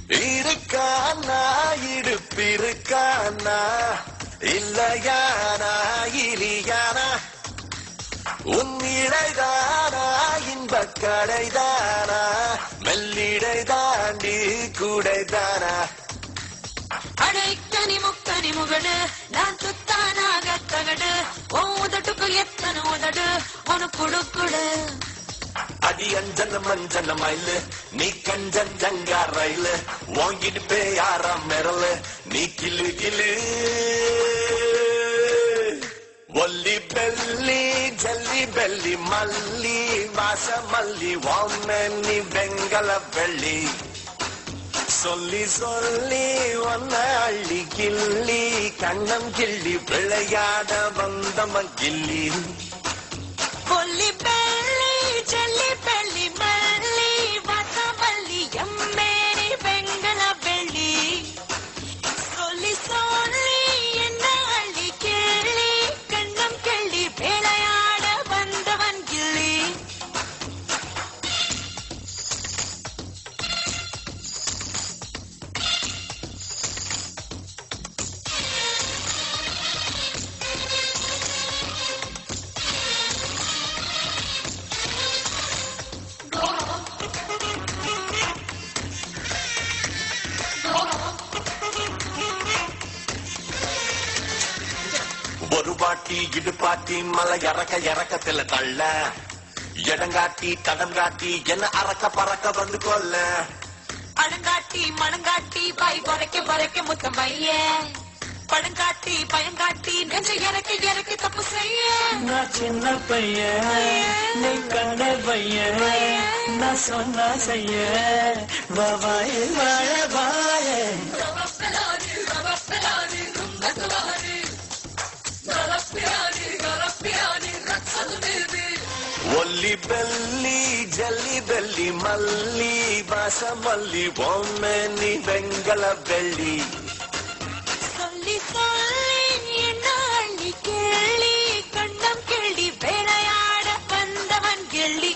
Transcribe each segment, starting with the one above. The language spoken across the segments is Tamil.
இருக்கானா இடுப்பிருக்கானா இல்லையானா இலியானா உன்னிடைதானா இன்பக் கடைதானா மெல்லிடை தாண்டி கூடைதானா அடைக்கனி முக்கனி முகடு நான் சுத்தானாக தகடு ஓதட்டுக்கு எத்தனை உதடு உனக்கு குடுக்குடு அடி அஞ்சன மஞ்சன மயிலு நீ கஞ்சன் ஜங்கா ரயிலு வாங்கிட்டு பேயாராம் மெரலு நீ கிளு கிளு ஒல்லி பெல்லி ஜல்லி பெல்லி மல்லி வாச மல்லி வாமனி வெங்கல வெள்ளி சொல்லி சொல்லி ஒன்ன அள்ளி கிள்ளி கண்ணம் கிள்ளி விளையாட வந்தம கிள்ளி ஒல்லி பெல்லி ஜல்லி பெல்லி மல்லி வாச மல்லி எம்மேனி வெங்கல வெள்ளி சொல்லி சொல்லி என்ன அள்ளி கிள்ளி கண்ணம் கிள்ளி விளையாட வந்தவன் கிள்ளி ஒரு பாட்டி இடுப்பாட்டி மலை இறக்க இறக்கத்துல தள்ள இடங்காட்டி தடம் காட்டி என்ன அறக்க பறக்க வந்து கொல்ல அடங்காட்டி மணங்காட்டி பாய் பறைக்க முத்த மைய படங்காட்டி பயங்காட்டி நெஞ்ச இறக்கி இறக்கி தப்பு செய்ய நான் சின்ன பையன் நீ கண்ண பையன் நான் சொன்னா செய்ய வாய வாழ வாய ஒல்லி பெல்லி ஜல்லி பெல்லி மல்லி வாச மல்லி பொம்மனி வெங்கல வெள்ளி சொல்லி சொல்லி என்ன அள்ளி கேள்வி கண்ணம் கேள்வி விளையாட வந்தவன் கேள்வி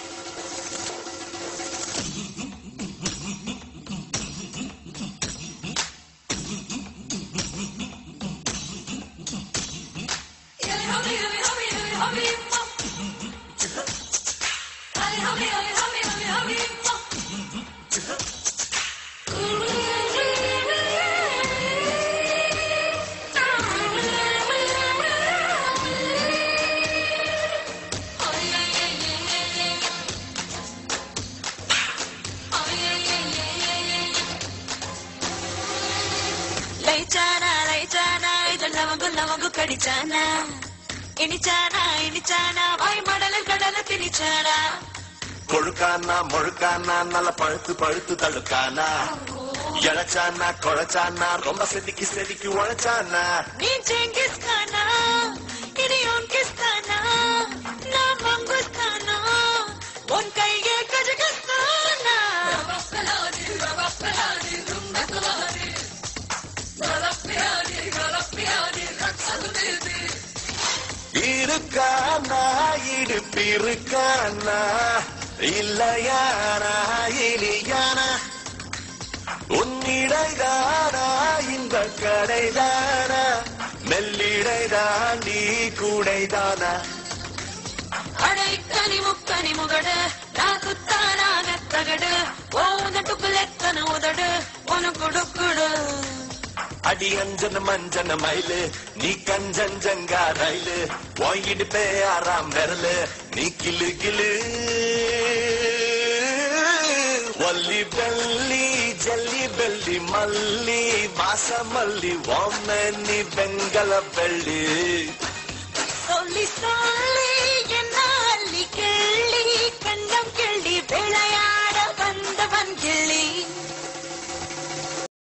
லைச்சானா இதழ் லவங்கு கடிச்சானா இனிச்சானா வாய் மடலில் கடல திணிச்சானா கொழுக்கானா முழுக்கானா நல்ல பழுத்து பழுத்து தழுக்கானா இழைச்சானா குழைச்சானா ரொம்ப செதுக்கி உழைச்சானா நீ ஜெங்கிஸ்கானா இனி உன்கிஸ்கானா நான் மங்குஸ்கானா உன் கையே கஜகஸ்தானா இருக்கானா இடுப்பிருக்கானா இல்லையானா இலியானா உன்னிடைதானா இந்த கடைதானா மெல்லிடை தாண்டி கூடைதானா அடைக்கனி முக்கனி முகடு நான் சுத்தானாக தகடு ஓதட்டுக்குள் எத்தனை உதடு உனக்கு குடுக்குடு அடி அஞ்சன மஞ்சன மயிலு நீ கஞ்சன் ஜங்கா ரயிலு வாங்கிட்டு பேயாராம் விரலு நீ கிளு கிளு ஒல்லி பெல்லி ஜல்லி பெல்லி மல்லி வாச மல்லி வாமனி வெங்கல வெள்ளி சொல்லி சொல்லி என்ன அள்ளி கேள்வி கண்ணம் கேள்வி விளையாட வந்தவன் கிள்ளி